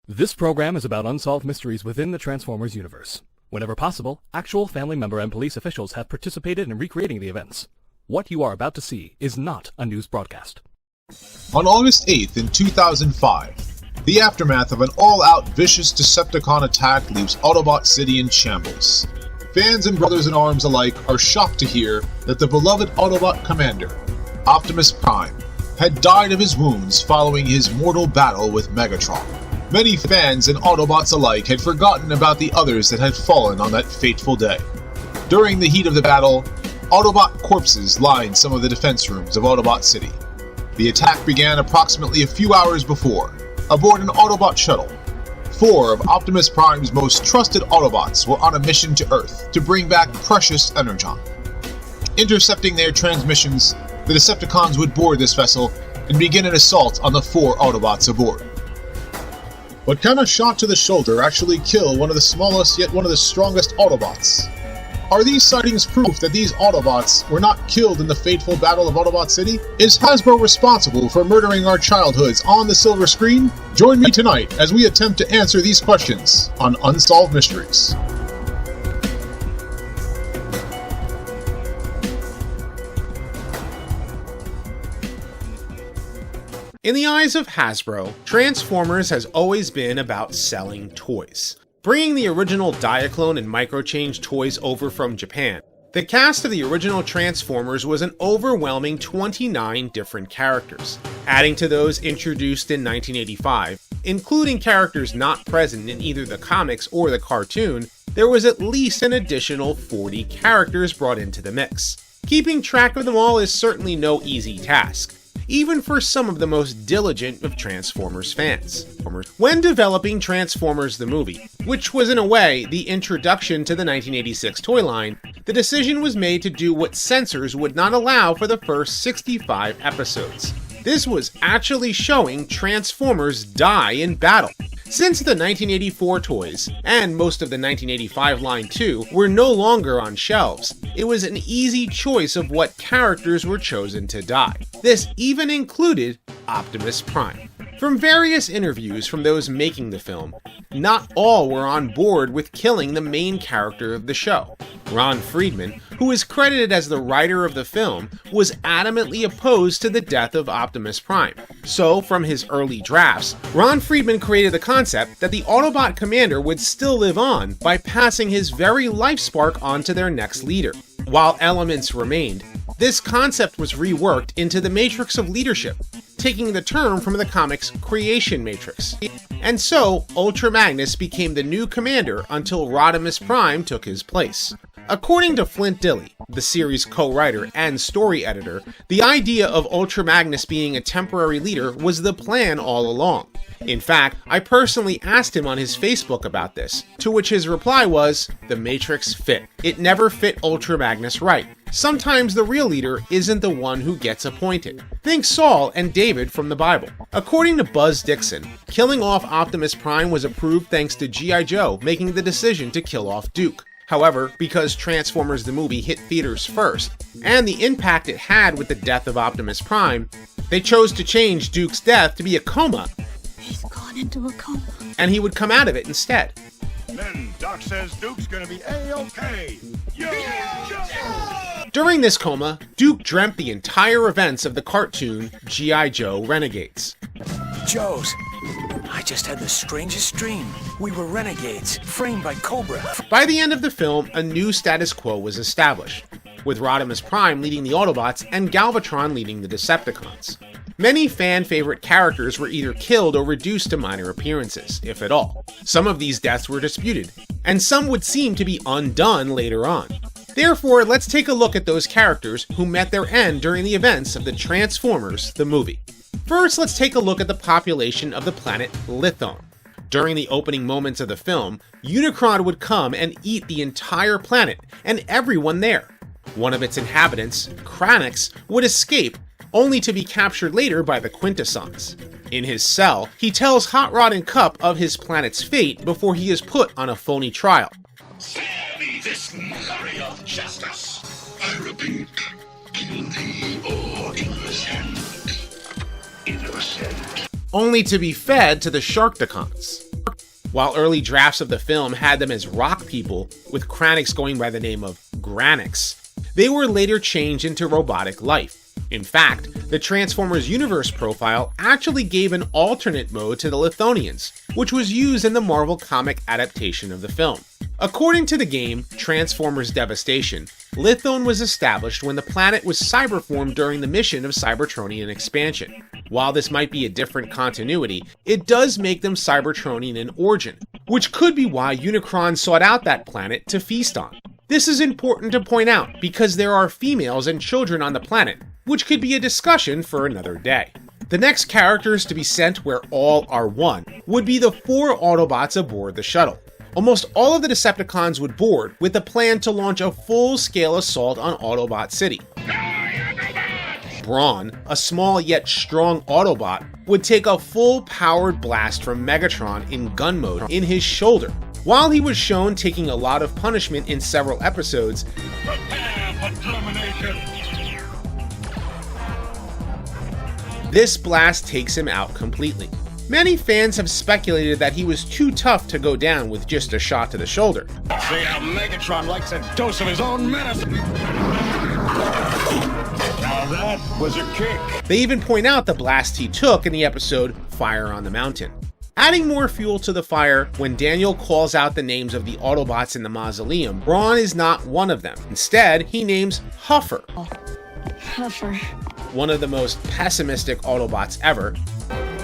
This program is about unsolved mysteries within the Transformers universe. Whenever possible, actual family member and police officials have participated in recreating the events. What you are about to see is not a news broadcast. On August 8th in 2005, the aftermath of an all-out vicious Decepticon attack leaves Autobot City in shambles. Fans and brothers-in-arms alike are shocked to hear that the beloved Autobot commander, Optimus Prime, had died of his wounds following his mortal battle with Megatron. Many fans and Autobots alike had forgotten about the others that had fallen on that fateful day. During the heat of the battle, Autobot corpses lined some of the defense rooms of Autobot City. The attack began approximately a few hours before, aboard an Autobot Shuttle. 4 of Optimus Prime's most trusted Autobots were on a mission to Earth to bring back precious Energon. Intercepting their transmissions, the Decepticons would board this vessel and begin an assault on the 4 Autobots aboard. But can a shot to the shoulder actually kill one of the smallest yet one of the strongest Autobots? Are these sightings proof that these Autobots were not killed in the fateful Battle of Autobot City? Is Hasbro responsible for murdering our childhoods on the silver screen? Join me tonight as we attempt to answer these questions on Unsolved Mysteries. In the eyes of Hasbro, Transformers has always been about selling toys. Bringing the original Diaclone and Microchange toys over from Japan, the cast of the original Transformers was an overwhelming 29 different characters. Adding to those introduced in 1985, including characters not present in either the comics or the cartoon, there was at least an additional 40 characters brought into the mix. Keeping track of them all is certainly no easy task, even for some of the most diligent of Transformers fans. When developing Transformers the movie, which was in a way the introduction to the 1986 toy line, the decision was made to do what censors would not allow for the first 65 episodes. This was actually showing Transformers die in battle. Since the 1984 toys, and most of the 1985 line too, were no longer on shelves, it was an easy choice of what characters were chosen to die. This even included Optimus Prime. From various interviews from those making the film, not all were on board with killing the main character of the show. Ron Friedman, who is credited as the writer of the film, was adamantly opposed to the death of Optimus Prime. So, from his early drafts, Ron Friedman created the concept that the Autobot commander would still live on by passing his very life spark on to their next leader. While elements remained, this concept was reworked into the Matrix of Leadership, taking the term from the comics Creation Matrix. And so, Ultra Magnus became the new commander until Rodimus Prime took his place. According to Flint Dille, the series co-writer and story editor, the idea of Ultra Magnus being a temporary leader was the plan all along. In fact, I personally asked him on his Facebook about this, to which his reply was, "The Matrix fit. It never fit Ultra Magnus right. Sometimes the real leader isn't the one who gets appointed. Think Saul and David from the Bible." According to Buzz Dixon, killing off Optimus Prime was approved thanks to G.I. Joe making the decision to kill off Duke. However, because Transformers the movie hit theaters first, and the impact it had with the death of Optimus Prime, they chose to change Duke's death to be a coma. He's gone into a coma. And he would come out of it instead. Then Doc says Duke's gonna be A-OK. Yo! During this coma, Duke dreamt the entire events of the cartoon G.I. Joe Renegades. Joes, I just had the strangest dream. We were renegades, framed by Cobra. By the end of the film, a new status quo was established, with Rodimus Prime leading the Autobots and Galvatron leading the Decepticons. Many fan-favorite characters were either killed or reduced to minor appearances, if at all. Some of these deaths were disputed, and some would seem to be undone later on. Therefore, let's take a look at those characters who met their end during the events of the Transformers the movie. First, let's take a look at the population of the planet Lithone. During the opening moments of the film, Unicron would come and eat the entire planet and everyone there. One of its inhabitants, Kranix, would escape, only to be captured later by the Quintessons. In his cell, he tells Hot Rod and Cup of his planet's fate before he is put on a phony trial. Spare me this mockery of justice. I repeat, kill thee or innocent. Innocent. Only to be fed to the Sharkticons. While early drafts of the film had them as rock people, with Kranix going by the name of Granix, they were later changed into robotic life. In fact, the Transformers Universe profile actually gave an alternate mode to the Lithonians, which was used in the Marvel comic adaptation of the film. According to the game, Transformers Devastation, Lithone was established when the planet was cyberformed during the mission of Cybertronian expansion. While this might be a different continuity, it does make them Cybertronian in origin, which could be why Unicron sought out that planet to feast on. This is important to point out because there are females and children on the planet, which could be a discussion for another day. The next characters to be sent where all are one would be the 4 Autobots aboard the shuttle. Almost all of the Decepticons would board with the plan to launch a full-scale assault on Autobot City. Brawn, a small yet strong Autobot, would take a full-powered blast from Megatron in gun mode in his shoulder. While he was shown taking a lot of punishment in several episodes, this blast takes him out completely. Many fans have speculated that he was too tough to go down with just a shot to the shoulder. See how Megatron likes a dose of his own medicine. Now that was a kick. They even point out the blast he took in the episode Fire on the Mountain. Adding more fuel to the fire, when Daniel calls out the names of the Autobots in the mausoleum, Brawn is not one of them. Instead, he names Huffer. Huffer. One of the most pessimistic Autobots ever,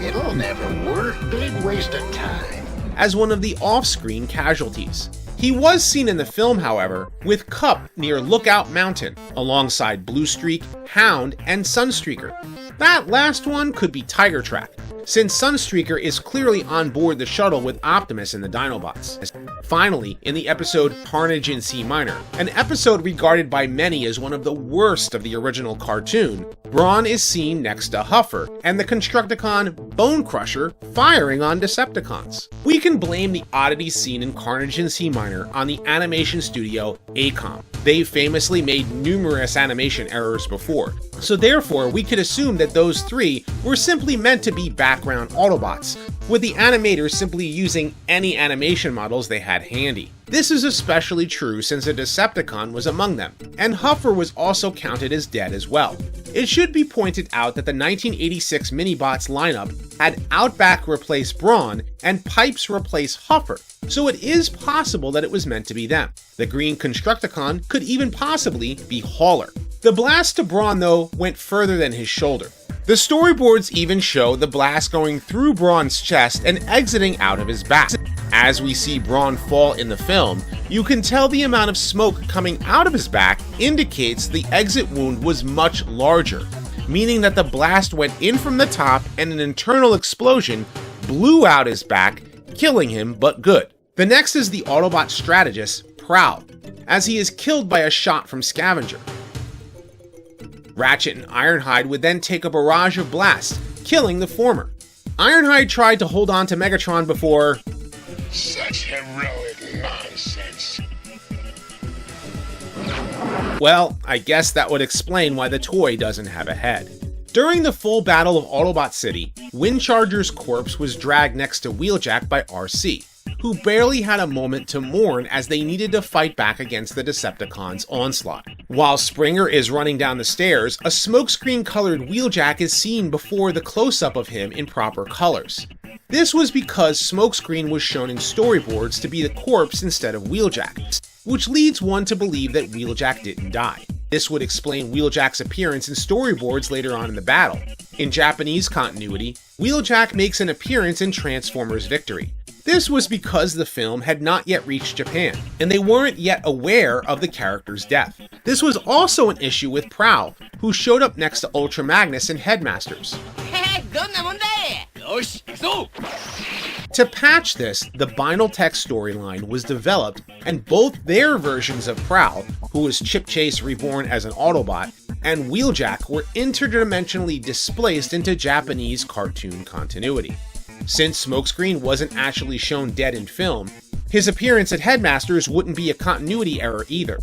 It'll never work. Big waste of time. as one of the off-screen casualties. He was seen in the film, however, with Cup near Lookout Mountain, alongside Bluestreak, Hound, and Sunstreaker. That last one could be Tiger Track, since Sunstreaker is clearly on board the shuttle with Optimus and the Dinobots. Finally, in the episode Carnage in C Minor, an episode regarded by many as one of the worst of the original cartoon, Brawn is seen next to Huffer, and the Constructicon Bone Crusher firing on Decepticons. We can blame the oddity seen in Carnage in C Minor on the animation studio ACOM. They famously made numerous animation errors before, so therefore we could assume that those 3 were simply meant to be background Autobots, with the animators simply using any animation models they had handy. This is especially true since a Decepticon was among them, and Huffer was also counted as dead as well. It should be pointed out that the 1986 Minibots lineup had Outback replace Brawn and Pipes replace Huffer, so it is possible that it was meant to be them. The green Constructicon could even possibly be Hauler. The blast to Brawn, though, went further than his shoulder. The storyboards even show the blast going through Brawn's chest and exiting out of his back. As we see Brawn fall in the film, you can tell the amount of smoke coming out of his back indicates the exit wound was much larger, meaning that the blast went in from the top and an internal explosion blew out his back, killing him but good. The next is the Autobot Strategist, Prowl, as he is killed by a shot from Scavenger. Ratchet and Ironhide would then take a barrage of blasts, killing the former. Ironhide tried to hold on to Megatron before... Such heroic nonsense. Well, I guess that would explain why the toy doesn't have a head. During the full battle of Autobot City, Windcharger's corpse was dragged next to Wheeljack by RC, who barely had a moment to mourn as they needed to fight back against the Decepticons' onslaught. While Springer is running down the stairs, a smokescreen-colored Wheeljack is seen before the close-up of him in proper colors. This was because Smokescreen was shown in storyboards to be the corpse instead of Wheeljack, which leads one to believe that Wheeljack didn't die. This would explain Wheeljack's appearance in storyboards later on in the battle. In Japanese continuity, Wheeljack makes an appearance in Transformers Victory. This was because the film had not yet reached Japan, and they weren't yet aware of the character's death. This was also an issue with Prowl, who showed up next to Ultra Magnus and Headmasters. To patch this, the Binaltech storyline was developed, and both their versions of Prowl, who was Chip Chase reborn as an Autobot, and Wheeljack were interdimensionally displaced into Japanese cartoon continuity. Since Smokescreen wasn't actually shown dead in film, his appearance at Headmasters wouldn't be a continuity error either.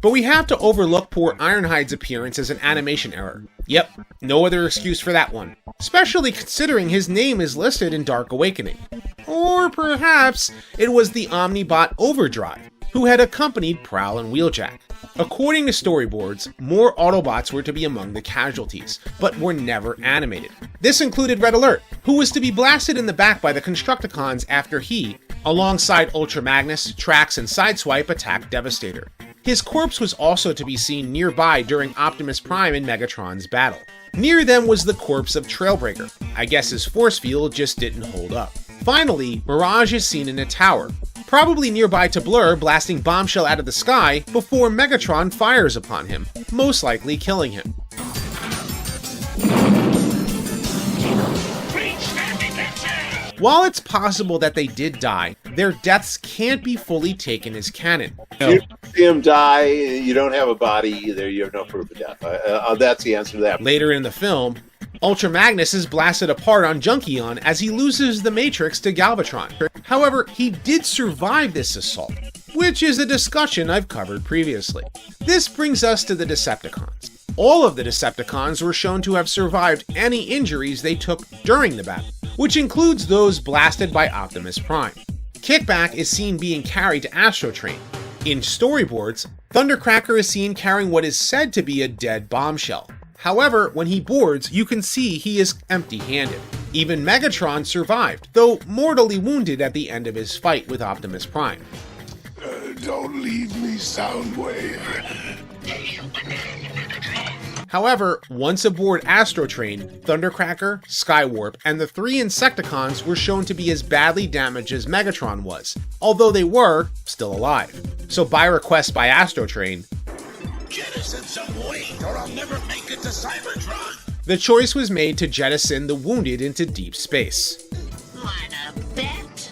But we have to overlook poor Ironhide's appearance as an animation error. Yep, no other excuse for that one, especially considering his name is listed in Dark Awakening. Or perhaps it was the Omnibot Overdrive, who had accompanied Prowl and Wheeljack. According to storyboards, more Autobots were to be among the casualties, but were never animated. This included Red Alert, who was to be blasted in the back by the Constructicons after he, alongside Ultra Magnus, Trax, and Sideswipe, attacked Devastator. His corpse was also to be seen nearby during Optimus Prime and Megatron's battle. Near them was the corpse of Trailbreaker. I guess his force field just didn't hold up. Finally, Mirage is seen in a tower, probably nearby to Blur, blasting Bombshell out of the sky before Megatron fires upon him, most likely killing him. While it's possible that they did die, their deaths can't be fully taken as canon. You see him die, you don't have a body either, you have no proof of death. That's the answer to that. Later in the film, Ultra Magnus is blasted apart on Junkion as he loses the Matrix to Galvatron. However, he did survive this assault, which is a discussion I've covered previously. This brings us to the Decepticons. All of the Decepticons were shown to have survived any injuries they took during the battle, which includes those blasted by Optimus Prime. Kickback is seen being carried to Astrotrain. In storyboards, Thundercracker is seen carrying what is said to be a dead Bombshell. However, when he boards, you can see he is empty-handed. Even Megatron survived, though mortally wounded at the end of his fight with Optimus Prime. Don't leave me, Soundwave. However, once aboard Astrotrain, Thundercracker, Skywarp, and the 3 Insecticons were shown to be as badly damaged as Megatron was, although they were still alive. So by request by Astrotrain, Jettison some weight or I'll never make it to Cybertron. The choice was made to jettison the wounded into deep space. Wanna bet?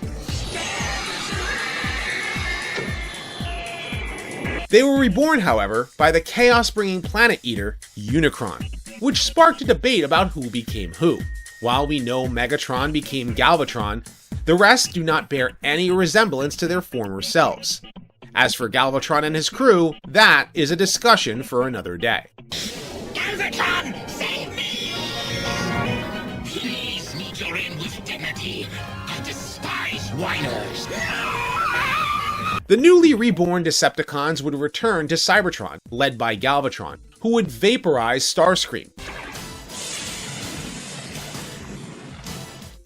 They were reborn, however, by the chaos-bringing planet eater, Unicron, which sparked a debate about who became who. While we know Megatron became Galvatron, the rest do not bear any resemblance to their former selves. As for Galvatron and his crew, that is a discussion for another day. Galvatron, save me! Please meet your end with dignity. I despise whiners. The newly reborn Decepticons would return to Cybertron, led by Galvatron, who would vaporize Starscream.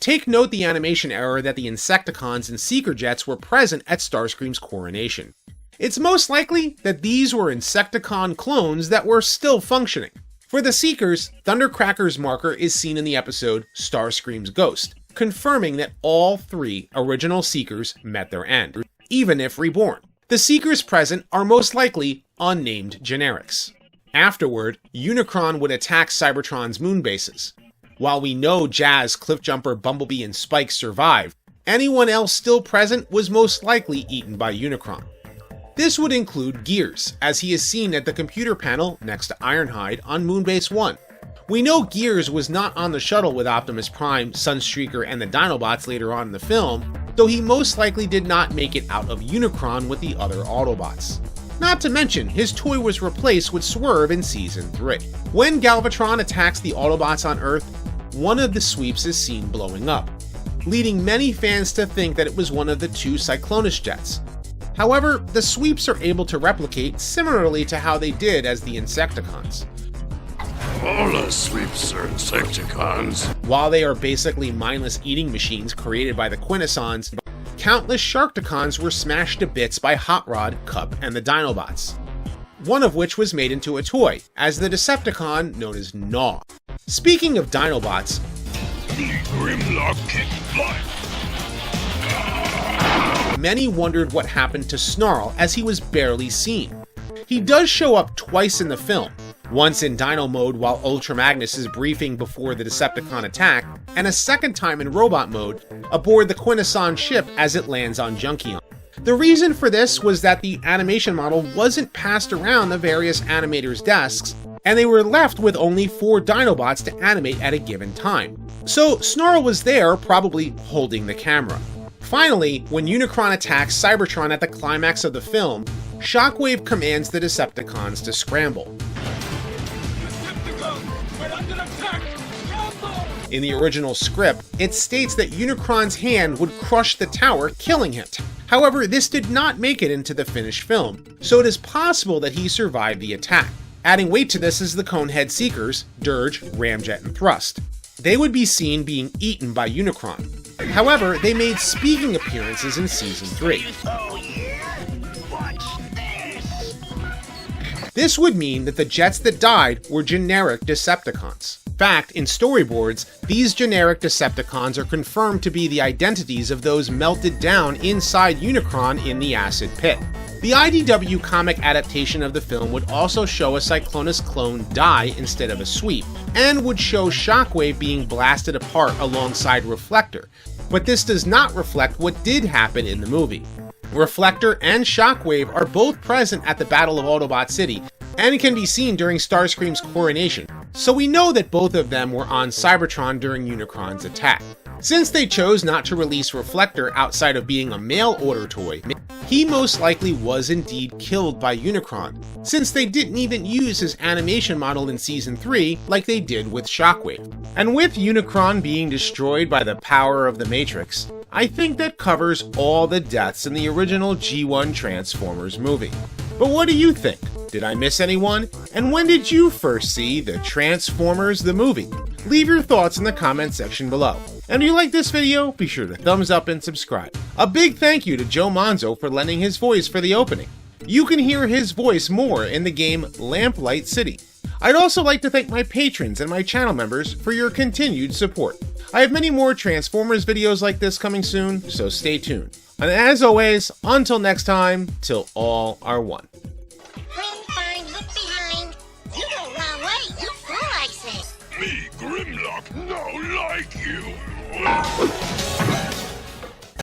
Take note the animation error that the Insecticons and Seeker Jets were present at Starscream's coronation. It's most likely that these were Insecticon clones that were still functioning. For the Seekers, Thundercracker's marker is seen in the episode Starscream's Ghost, confirming that all 3 original Seekers met their end, even if reborn. The Seekers present are most likely unnamed generics. Afterward, Unicron would attack Cybertron's moon bases. While we know Jazz, Cliffjumper, Bumblebee, and Spike survived, anyone else still present was most likely eaten by Unicron. This would include Gears, as he is seen at the computer panel next to Ironhide on Moonbase 1. We know Gears was not on the shuttle with Optimus Prime, Sunstreaker, and the Dinobots later on in the film, though he most likely did not make it out of Unicron with the other Autobots. Not to mention, his toy was replaced with Swerve in Season 3. When Galvatron attacks the Autobots on Earth, one of the sweeps is seen blowing up, leading many fans to think that it was one of the 2 Cyclonus jets. However, the sweeps are able to replicate similarly to how they did as the Insecticons. All the sweeps are Insecticons. While they are basically mindless eating machines created by the Quintessons, countless Sharkticons were smashed to bits by Hot Rod, Cup, and the Dinobots. One of which was made into a toy, as the Decepticon known as Gnaw. Speaking of Dinobots, The Grimlock kick butt. many wondered what happened to Snarl as he was barely seen. He does show up twice in the film, once in Dino mode while Ultra Magnus is briefing before the Decepticon attack, and a second time in robot mode aboard the Quintesson ship as it lands on Junkion. The reason for this was that the animation model wasn't passed around the various animators' desks, and they were left with only 4 Dinobots to animate at a given time. So Snarl was there, probably holding the camera. Finally, when Unicron attacks Cybertron at the climax of the film, Shockwave commands the Decepticons to scramble. In the original script, it states that Unicron's hand would crush the tower, killing him. However, this did not make it into the finished film, so it is possible that he survived the attack. Adding weight to this is the Conehead Seekers, Dirge, Ramjet, and Thrust. They would be seen being eaten by Unicron. However, they made speaking appearances in Season 3. This would mean that the jets that died were generic Decepticons. In fact, in storyboards, these generic Decepticons are confirmed to be the identities of those melted down inside Unicron in the acid pit. The IDW comic adaptation of the film would also show a Cyclonus clone die instead of a sweep, and would show Shockwave being blasted apart alongside Reflector, but this does not reflect what did happen in the movie. Reflector and Shockwave are both present at the Battle of Autobot City, and can be seen during Starscream's coronation, so we know that both of them were on Cybertron during Unicron's attack. Since they chose not to release Reflector outside of being a mail-order toy, he most likely was indeed killed by Unicron, since they didn't even use his animation model in Season 3 like they did with Shockwave. And with Unicron being destroyed by the power of the Matrix, I think that covers all the deaths in the original G1 Transformers movie. But what do you think? Did I miss anyone? And when did you first see the Transformers the movie? Leave your thoughts in the comment section below. And if you like this video, be sure to thumbs up and subscribe. A big thank you to Joe Monzo for lending his voice for the opening. You can hear his voice more in the game Lamplight City. I'd also like to thank my patrons and my channel members for your continued support. I have many more Transformers videos like this coming soon, so stay tuned. And as always, until next time, till all are one. Look behind. You go wrong way. You fool, I say. Me, Grimlock, no like you.